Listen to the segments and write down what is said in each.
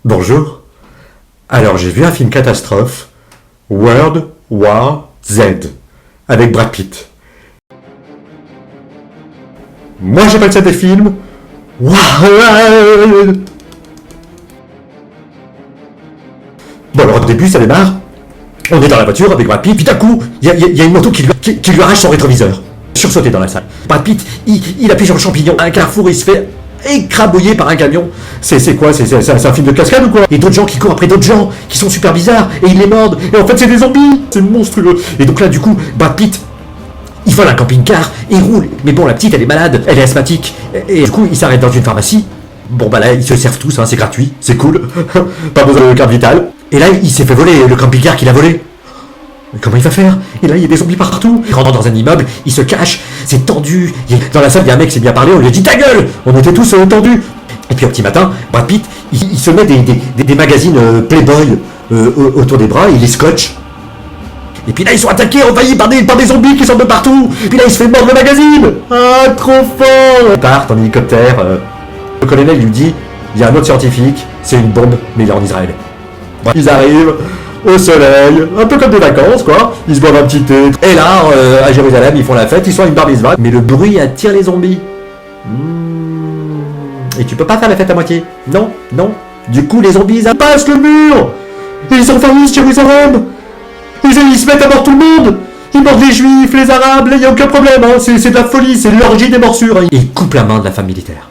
Bonjour. Alors j'ai vu un film catastrophe, World War Z, avec Brad Pitt. Moi j'appelle ça des films. Bon alors au début ça démarre, on est dans la voiture avec Brad Pitt, puis d'un coup il y a une moto qui lui arrache son rétroviseur. Sursauté dans la salle. Brad Pitt, il appuie sur le champignon, un carrefour, il se fait écrabouiller par un camion. C'est quoi? C'est un film de cascade ou quoi? Et d'autres gens qui courent après d'autres gens qui sont super bizarres et ils les mordent. Et en fait c'est des zombies. C'est monstrueux. Et donc là du coup, Brad Pitt, il vole un camping-car et il roule. Mais bon, la petite elle est malade, elle est asthmatique. Et du coup il s'arrête dans une pharmacie. Bon bah là ils se servent tous, hein, c'est gratuit, c'est cool. Pas besoin de carte vitale. Et là il s'est fait voler le camping-car qu'il a volé. Mais comment il va faire? Et là, il y a des zombies partout. Il rentre dans un immeuble, il se cache, c'est tendu. Dans la salle, il y a un mec qui s'est bien parlé, on lui a dit ta gueule. On était tous tendus. Et puis au petit matin, Brad Pitt, il se met des magazines Playboy autour des bras, il les scotche. Et puis là, ils sont attaqués, envahis par des zombies qui sortent de partout. Et puis là, il se fait mordre le magazine. Ah, trop fort. Ils partent en hélicoptère. Le colonel lui dit, il y a un autre scientifique, c'est une bombe, mais il est en Israël. Ils arrivent au soleil, un peu comme des vacances quoi, ils se boivent un petit thé. Et là, à Jérusalem, ils font la fête, ils sont à une bar mitzvah, mais le bruit attire les zombies. Et tu peux pas faire la fête à moitié. Non, non. Du coup, les zombies, ils passent le mur. Ils envahissent Jérusalem. Ils se mettent à mort tout le monde. Ils mordent les juifs, les arabes, là, y a aucun problème, hein. C'est de la folie, c'est l'orgie des morsures. Et ils coupent la main de la femme militaire,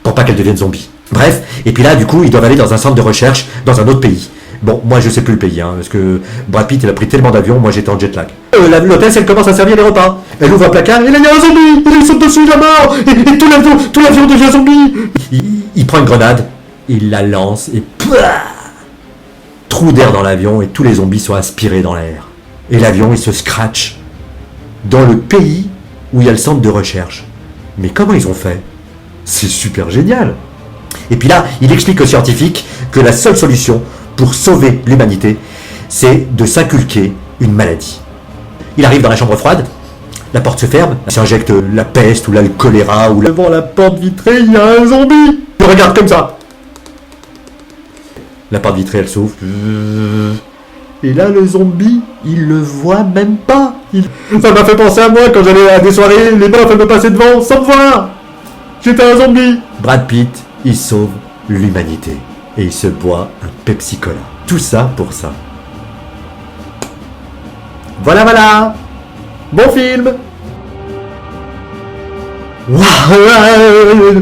pour pas qu'elle devienne zombie. Bref, et puis là, du coup, ils doivent aller dans un centre de recherche, dans un autre pays. Bon, moi je sais plus le pays, hein, parce que Brad Pitt il a pris tellement d'avions, moi j'étais en jet lag. L'hôtesse elle commence à servir les repas. Elle ouvre un placard, et là il y a un zombie. Il saute dessus de la mort. Et tout l'avion devient zombie. Il prend une grenade, il la lance, et trou d'air dans l'avion, et tous les zombies sont aspirés dans l'air. Et l'avion il se scratch dans le pays où il y a le centre de recherche. Mais comment ils ont fait? C'est super génial. Et puis là, il explique aux scientifiques que la seule solution pour sauver l'humanité, c'est de s'inculquer une maladie. Il arrive dans la chambre froide, la porte se ferme, il s'injecte la peste ou là, le choléra ou devant la porte vitrée, il y a un zombie. Il regarde comme ça. La porte vitrée, elle s'ouvre. Et là, le zombie, il le voit même pas. Ça m'a fait penser à moi quand j'allais à des soirées, les meufs, elles me passaient devant sans me voir. J'étais un zombie. Brad Pitt, il sauve l'humanité. Et il se boit un Pepsi Cola. Tout ça pour ça. Voilà, voilà. Bon film. Waouh.